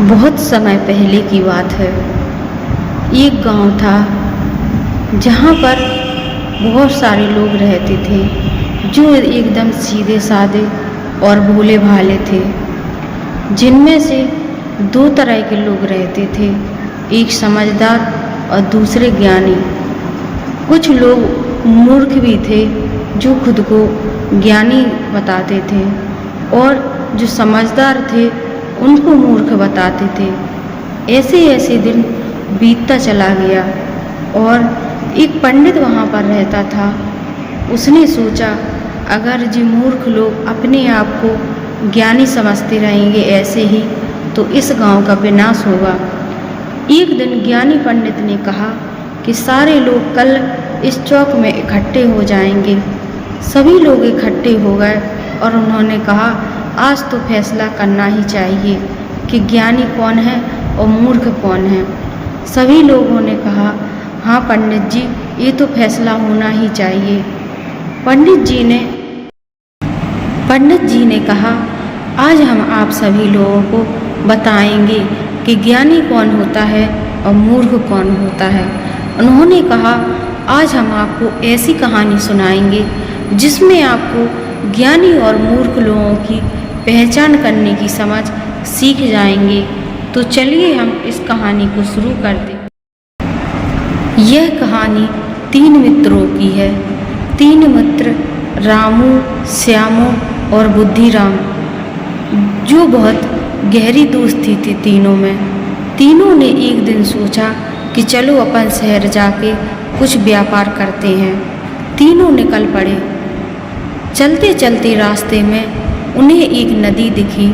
बहुत समय पहले की बात है। एक गांव था जहां पर बहुत सारे लोग रहते थे जो एकदम सीधे साधे और भोले भाले थे। जिनमें से दो तरह के लोग रहते थे, एक समझदार और दूसरे ज्ञानी। कुछ लोग मूर्ख भी थे जो खुद को ज्ञानी बताते थे और जो समझदार थे उनको मूर्ख बताते थे। ऐसे ऐसे दिन बीतता चला गया और एक पंडित वहाँ पर रहता था। उसने सोचा, अगर जी मूर्ख लोग अपने आप को ज्ञानी समझते रहेंगे ऐसे ही, तो इस गांव का विनाश होगा। एक दिन ज्ञानी पंडित ने कहा कि सारे लोग कल इस चौक में इकट्ठे हो जाएंगे। सभी लोग इकट्ठे हो गए और उन्होंने कहा, आज तो फैसला करना ही चाहिए कि ज्ञानी कौन है और मूर्ख कौन है। सभी लोगों ने कहा, हाँ पंडित जी, ये तो फैसला होना ही चाहिए। पंडित जी ने कहा, आज हम आप सभी लोगों को बताएंगे कि ज्ञानी कौन होता है और मूर्ख कौन होता है। उन्होंने कहा, आज हम आपको ऐसी कहानी सुनाएंगे जिसमें आपको ज्ञानी और मूर्ख लोगों की पहचान करने की समझ सीख जाएंगे। तो चलिए हम इस कहानी को शुरू करते। यह कहानी 3 मित्रों की है। 3 मित्र रामू, श्यामू और बुद्धिराम, जो बहुत गहरी दोस्ती थी तीनों में। तीनों ने एक दिन सोचा कि चलो अपन शहर जाके कुछ व्यापार करते हैं। तीनों निकल पड़े। चलते चलते रास्ते में उन्हें एक नदी दिखी।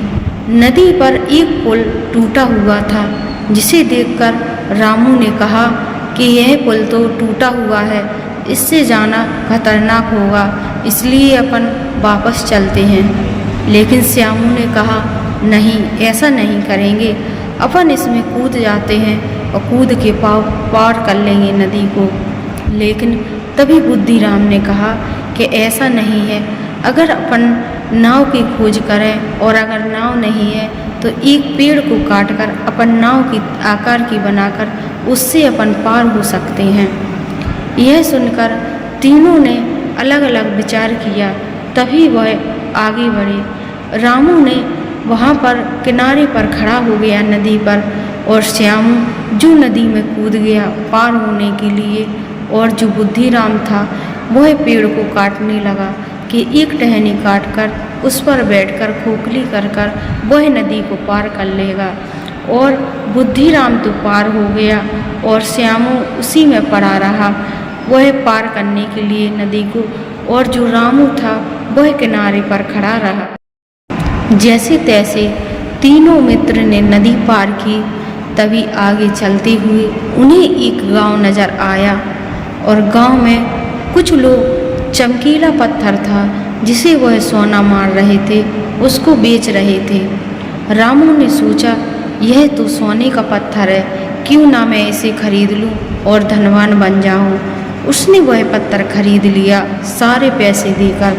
नदी पर एक पुल टूटा हुआ था, जिसे देखकर रामू ने कहा कि यह पुल तो टूटा हुआ है, इससे जाना खतरनाक होगा, इसलिए अपन वापस चलते हैं। लेकिन श्यामू ने कहा, नहीं, ऐसा नहीं करेंगे, अपन इसमें कूद जाते हैं और कूद के पार कर लेंगे नदी को। लेकिन तभी बुद्धिराम ने कहा कि ऐसा नहीं है, अगर अपन नाव की खोज करें और अगर नाव नहीं है तो एक पेड़ को काटकर अपन नाव की आकार की बनाकर उससे अपन पार हो सकते हैं। यह सुनकर तीनों ने अलग अलग विचार किया। तभी वह आगे बढ़े। रामू ने वहाँ पर किनारे पर खड़ा हो गया नदी पर, और श्यामू जो नदी में कूद गया पार होने के लिए, और जो बुद्धिराम था वह पेड़ को काटने लगा कि एक टहनी काटकर उस पर बैठकर खोखली कर कर वह नदी को पार कर लेगा। और बुद्धिराम तो पार हो गया और श्यामू उसी में पड़ा रहा वह पार करने के लिए नदी को, और जो रामू था वह किनारे पर खड़ा रहा। जैसे तैसे तीनों मित्र ने नदी पार की। तभी आगे चलते हुए उन्हें एक गांव नजर आया, और गांव में कुछ लोग चमकीला पत्थर था जिसे वह सोना मार रहे थे, उसको बेच रहे थे। रामू ने सोचा, यह तो सोने का पत्थर है, क्यों ना मैं इसे खरीद लूं और धनवान बन जाऊं। उसने वह पत्थर खरीद लिया सारे पैसे देकर।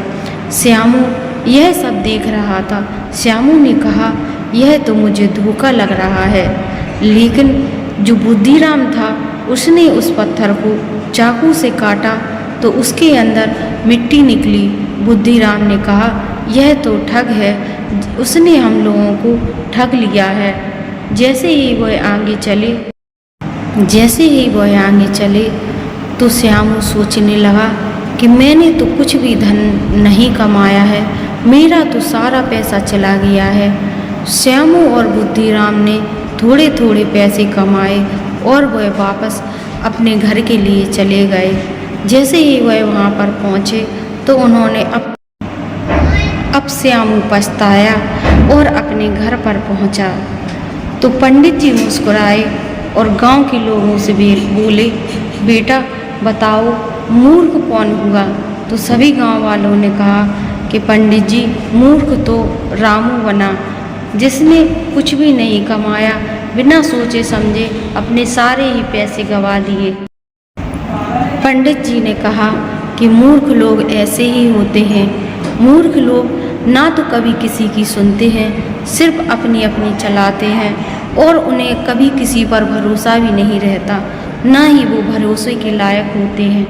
श्यामू यह सब देख रहा था। श्यामू ने कहा, यह तो मुझे धोखा लग रहा है। लेकिन जो बुद्धिराम था उसने उस पत्थर को चाकू से काटा तो उसके अंदर मिट्टी निकली। बुद्धिराम ने कहा, यह तो ठग है, उसने हम लोगों को ठग लिया है। जैसे ही वह आगे चले तो श्यामू सोचने लगा कि मैंने तो कुछ भी धन नहीं कमाया है, मेरा तो सारा पैसा चला गया है। श्यामू और बुद्धिराम ने थोड़े थोड़े पैसे कमाए और वह वापस अपने घर के लिए चले गए। जैसे ही वह वहाँ पर पहुँचे तो उन्होंने अब श्यामू पछताया और अपने घर पर पहुँचा तो पंडित जी मुस्कुराए और गांव के लोगों से भी बोले, बेटा बताओ मूर्ख कौन हुआ। तो सभी गांव वालों ने कहा कि पंडित जी, मूर्ख तो रामू बना, जिसने कुछ भी नहीं कमाया, बिना सोचे समझे अपने सारे ही पैसे गंवा दिए। पंडित जी ने कहा कि मूर्ख लोग ऐसे ही होते हैं। मूर्ख लोग ना तो कभी किसी की सुनते हैं, सिर्फ अपनी अपनी चलाते हैं। और उन्हें कभी किसी पर भरोसा भी नहीं रहता, ना ही वो भरोसे के लायक होते हैं।